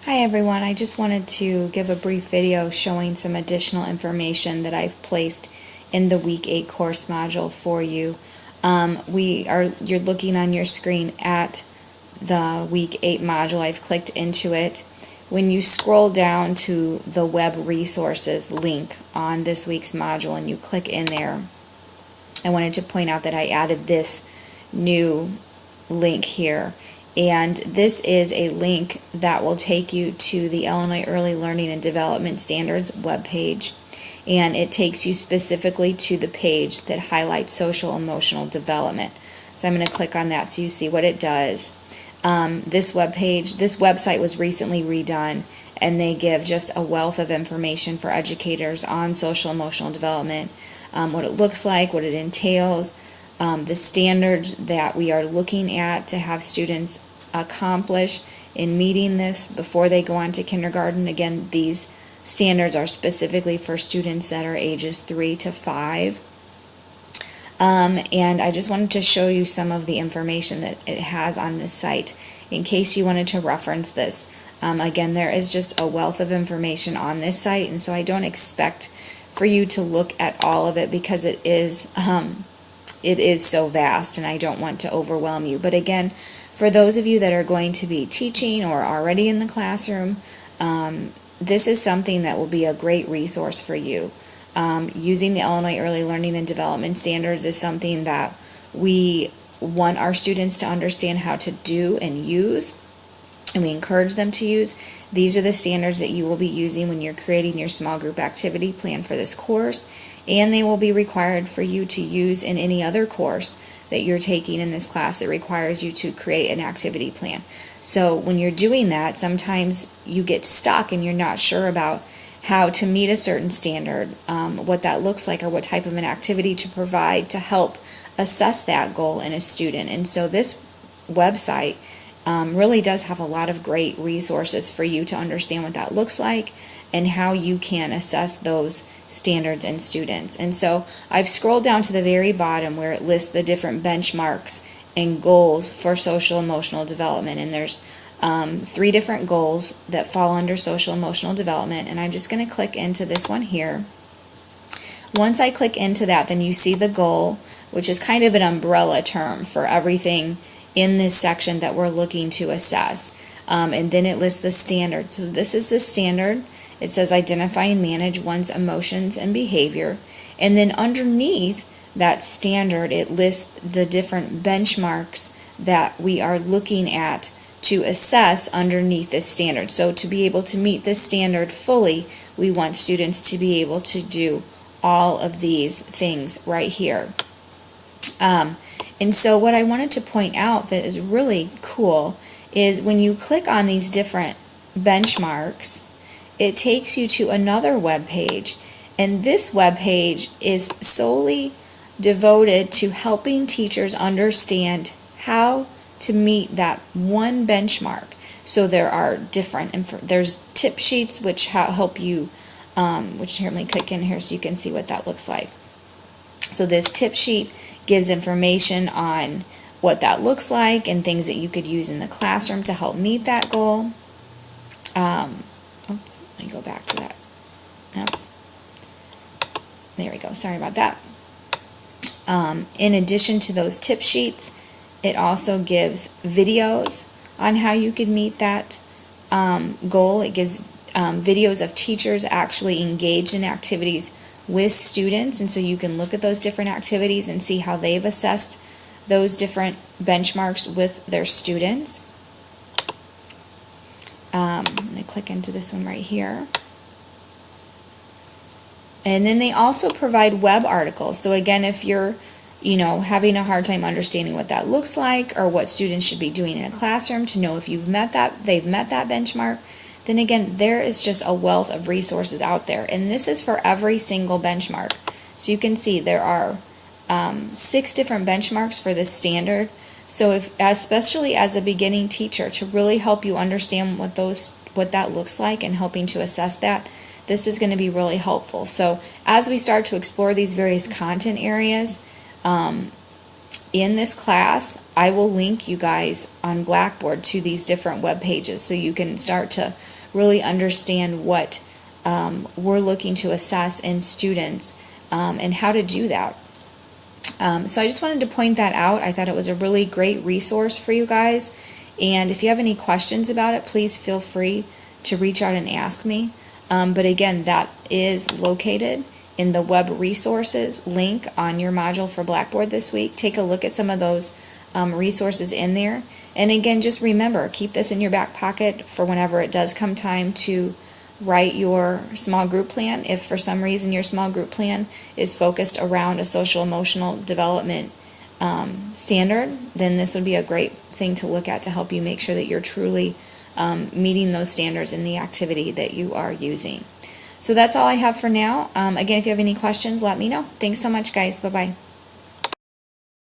Hi everyone, I just wanted to give a brief video showing some additional information that I've placed in the Week 8 course module for you. You're looking on your screen at the Week 8 module. I've clicked into it. When you scroll down to the web resources link on this week's module and you click in there, I wanted to point out that I added this new link here. And this is a link that will take you to the Illinois Early Learning and Development Standards webpage. And it takes you specifically to the page that highlights social emotional development. So I'm going to click on that so you see what it does. This website was recently redone, and they give just a wealth of information for educators on social emotional development, what it looks like, what it entails, the standards that we are looking at to have students accomplish in meeting this before they go on to kindergarten. Again, these standards are specifically for students that are ages 3 to 5. And I just wanted to show you some of the information that it has on this site in case you wanted to reference this. Again, there is just a wealth of information on this site, and so I don't expect for you to look at all of it because it is so vast and I don't want to overwhelm you. But again, for those of you that are going to be teaching or already in the classroom, this is something that will be a great resource for you. Using the Illinois Early Learning and Development Standards is something that we want our students to understand how to do and use, and we encourage them to use. These are the standards that you will be using when you're creating your small group activity plan for this course, and they will be required for you to use in any other course that you're taking in this class that requires you to create an activity plan. So when you're doing that, sometimes you get stuck and you're not sure about how to meet a certain standard, what that looks like, or what type of an activity to provide to help assess that goal in a student. And so this website really does have a lot of great resources for you to understand what that looks like and how you can assess those standards in students. And so I've scrolled down to the very bottom where it lists the different benchmarks and goals for social emotional development, and there's 3 different goals that fall under social emotional development, and I'm just going to click into this one here. Once I click into that, then you see the goal, which is kind of an umbrella term for everything in this section that we're looking to assess. And then it lists the standard. So this is the standard. It says identify and manage one's emotions and behavior. And then underneath that standard, it lists the different benchmarks that we are looking at to assess underneath this standard. So to be able to meet this standard fully, we want students to be able to do all of these things right here. And so what I wanted to point out that is really cool is when you click on these different benchmarks, it takes you to another web page, and this web page is solely devoted to helping teachers understand how to meet that one benchmark. So there are there's tip sheets which help you, which here, let me click in here so you can see what that looks like. So this tip sheet gives information on what that looks like and things that you could use in the classroom to help meet that goal. Oops, let me go back to that. Oops. There we go. Sorry about that. In addition to those tip sheets, it also gives videos on how you could meet that goal. It gives videos of teachers actually engaged in activities with students, and so you can look at those different activities and see how they've assessed those different benchmarks with their students. I'm going to click into this one right here. And then they also provide web articles. So again, if you're having a hard time understanding what that looks like or what students should be doing in a classroom to know if they've met that benchmark, then again, there is just a wealth of resources out there. And this is for every single benchmark. So you can see there are 6 different benchmarks for this standard. So especially as a beginning teacher, to really help you understand what that looks like and helping to assess that, this is going to be really helpful. So as we start to explore these various content areas, in this class, I will link you guys on Blackboard to these different web pages so you can start to really understand what we're looking to assess in students and how to do that. So I just wanted to point that out. I thought it was a really great resource for you guys. And if you have any questions about it, please feel free to reach out and ask me. But again, that is located in the web resources link on your module for Blackboard this week. Take a look at some of those resources in there. And again, just remember, keep this in your back pocket for whenever it does come time to write your small group plan. If for some reason your small group plan is focused around a social emotional development standard, then this would be a great thing to look at to help you make sure that you're truly meeting those standards in the activity that you are using. So that's all I have for now. Again, if you have any questions, let me know. Thanks so much, guys. Bye-bye.